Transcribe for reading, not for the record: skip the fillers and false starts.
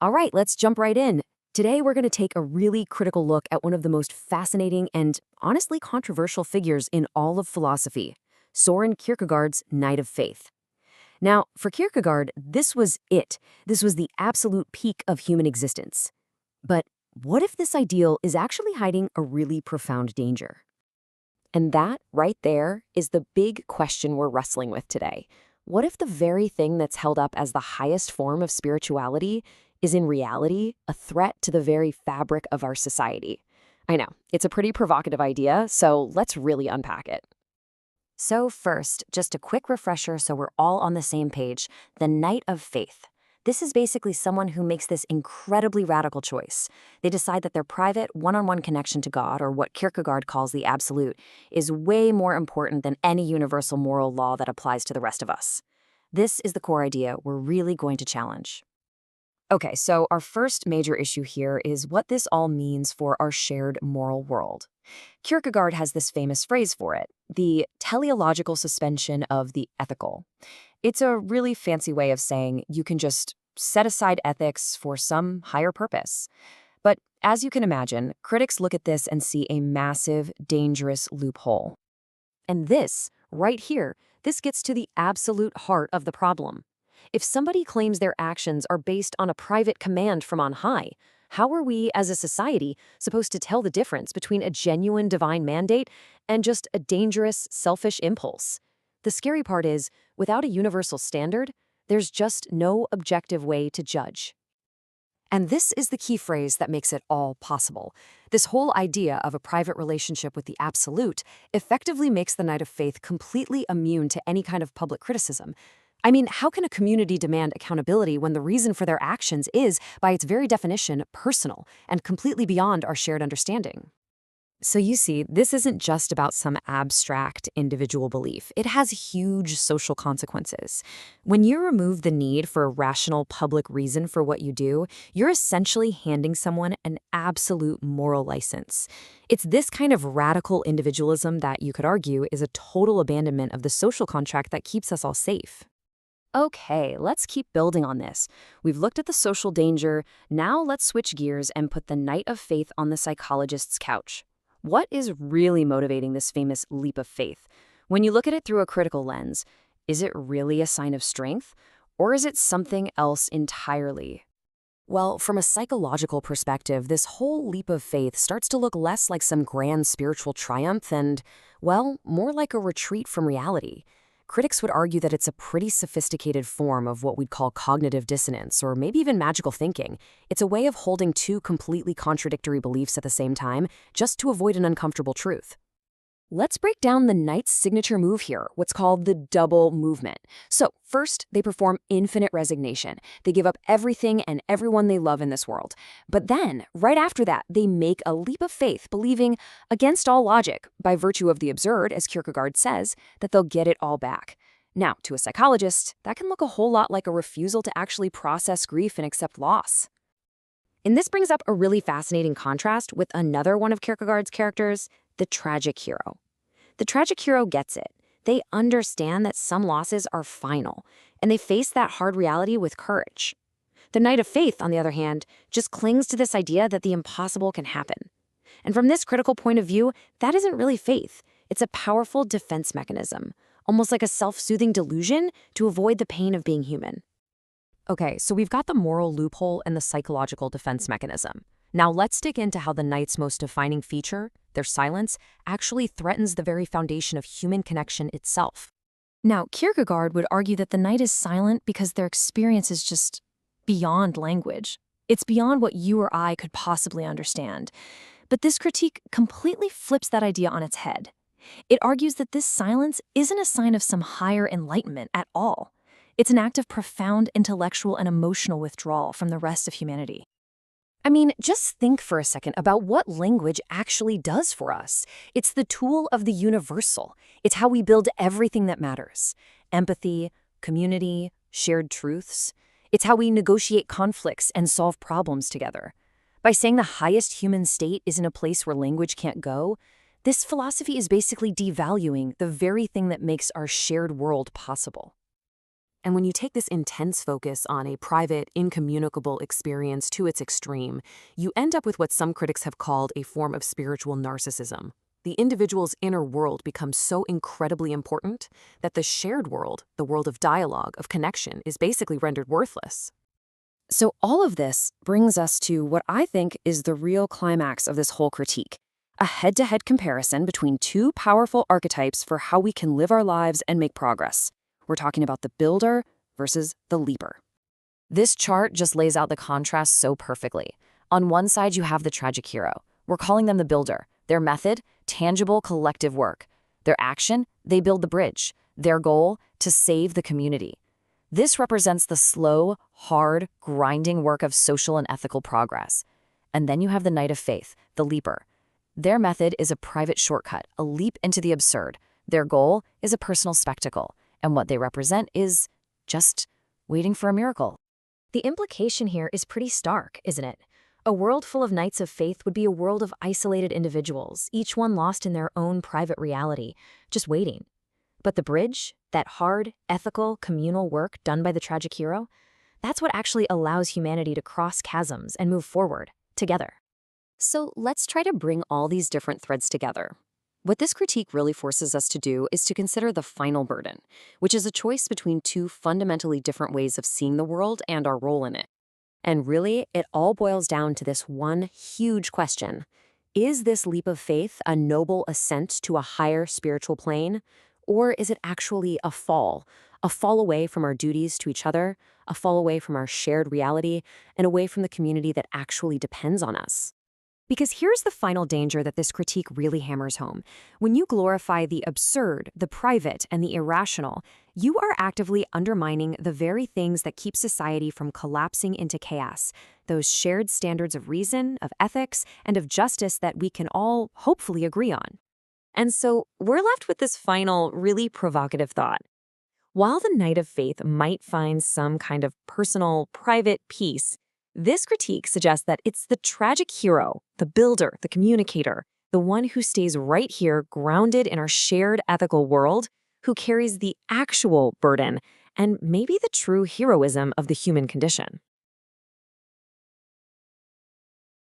All right, let's jump right in. Today, we're going to take a really critical look at one of the most fascinating and honestly controversial figures in all of philosophy, Soren Kierkegaard's Knight of Faith. Now, for Kierkegaard, this was it. This was the absolute peak of human existence. But what if this ideal is actually hiding a really profound danger? And that, right there, is the big question we're wrestling with today. What if the very thing that's held up as the highest form of spirituality is in reality a threat to the very fabric of our society? I know, it's a pretty provocative idea, so let's really unpack it. So first, just a quick refresher so we're all on the same page, the Knight of Faith. This is basically someone who makes this incredibly radical choice. They decide that their private, one-on-one connection to God, or what Kierkegaard calls the absolute, is way more important than any universal moral law that applies to the rest of us. This is the core idea we're really going to challenge. Okay, so our first major issue here is what this all means for our shared moral world. Kierkegaard has this famous phrase for it, the teleological suspension of the ethical. It's a really fancy way of saying you can just set aside ethics for some higher purpose. But as you can imagine, critics look at this and see a massive, dangerous loophole. And this, right here, this gets to the absolute heart of the problem. If somebody claims their actions are based on a private command from on high, how are we, as a society, supposed to tell the difference between a genuine divine mandate and just a dangerous, selfish impulse? The scary part is, without a universal standard, there's just no objective way to judge. And this is the key phrase that makes it all possible. This whole idea of a private relationship with the absolute effectively makes the Knight of Faith completely immune to any kind of public criticism. I mean, how can a community demand accountability when the reason for their actions is, by its very definition, personal and completely beyond our shared understanding? So you see, this isn't just about some abstract individual belief. It has huge social consequences. When you remove the need for a rational public reason for what you do, you're essentially handing someone an absolute moral license. It's this kind of radical individualism that you could argue is a total abandonment of the social contract that keeps us all safe. Okay, let's keep building on this. We've looked at the social danger. Now let's switch gears and put the Knight of Faith on the psychologist's couch. What is really motivating this famous leap of faith? When you look at it through a critical lens, is it really a sign of strength? Or is it something else entirely? Well, from a psychological perspective, this whole leap of faith starts to look less like some grand spiritual triumph and, well, more like a retreat from reality. Critics would argue that it's a pretty sophisticated form of what we'd call cognitive dissonance, or maybe even magical thinking. It's a way of holding two completely contradictory beliefs at the same time, just to avoid an uncomfortable truth. Let's break down the Knight's signature move here, what's called the double movement. So, first, they perform infinite resignation. They give up everything and everyone they love in this world. But then, right after that, they make a leap of faith, believing, against all logic, by virtue of the absurd, as Kierkegaard says, that they'll get it all back. Now, to a psychologist, that can look a whole lot like a refusal to actually process grief and accept loss. And this brings up a really fascinating contrast with another one of Kierkegaard's characters, the tragic hero. The tragic hero gets it. They understand that some losses are final, and they face that hard reality with courage. The Knight of Faith, on the other hand, just clings to this idea that the impossible can happen. And from this critical point of view, that isn't really faith. It's a powerful defense mechanism, almost like a self-soothing delusion to avoid the pain of being human. Okay, so we've got the moral loophole and the psychological defense mechanism. Now let's dig into how the Knight's most defining feature, their silence, actually threatens the very foundation of human connection itself. Now, Kierkegaard would argue that the Knight is silent because their experience is just beyond language. It's beyond what you or I could possibly understand. But this critique completely flips that idea on its head. It argues that this silence isn't a sign of some higher enlightenment at all. It's an act of profound intellectual and emotional withdrawal from the rest of humanity. I mean, just think for a second about what language actually does for us. It's the tool of the universal. It's how we build everything that matters. Empathy, community, shared truths. It's how we negotiate conflicts and solve problems together. By saying the highest human state is in a place where language can't go, this philosophy is basically devaluing the very thing that makes our shared world possible. And when you take this intense focus on a private, incommunicable experience to its extreme, you end up with what some critics have called a form of spiritual narcissism. The individual's inner world becomes so incredibly important that the shared world, the world of dialogue, of connection, is basically rendered worthless. So all of this brings us to what I think is the real climax of this whole critique: a head-to-head comparison between two powerful archetypes for how we can live our lives and make progress. We're talking about the builder versus the leaper. This chart just lays out the contrast so perfectly. On one side, you have the tragic hero. We're calling them the builder. Their method, tangible collective work. Their action, they build the bridge. Their goal, to save the community. This represents the slow, hard, grinding work of social and ethical progress. And then you have the knight of faith, the leaper. Their method is a private shortcut, a leap into the absurd. Their goal is a personal spectacle, and what they represent is just waiting for a miracle. The implication here is pretty stark, isn't it? A world full of knights of faith would be a world of isolated individuals, each one lost in their own private reality, just waiting. But the bridge, that hard, ethical, communal work done by the tragic hero, that's what actually allows humanity to cross chasms and move forward, together. So let's try to bring all these different threads together. What this critique really forces us to do is to consider the final burden, which is a choice between two fundamentally different ways of seeing the world and our role in it. And really, it all boils down to this one huge question. Is this leap of faith a noble ascent to a higher spiritual plane? Or is it actually a fall away from our duties to each other, a fall away from our shared reality, and away from the community that actually depends on us? Because here's the final danger that this critique really hammers home. When you glorify the absurd, the private, and the irrational, you are actively undermining the very things that keep society from collapsing into chaos, those shared standards of reason, of ethics, and of justice that we can all hopefully agree on. And so we're left with this final, really provocative thought. While the Knight of Faith might find some kind of personal, private peace, this critique suggests that it's the tragic hero, the builder, the communicator, the one who stays right here grounded in our shared ethical world, who carries the actual burden and maybe the true heroism of the human condition.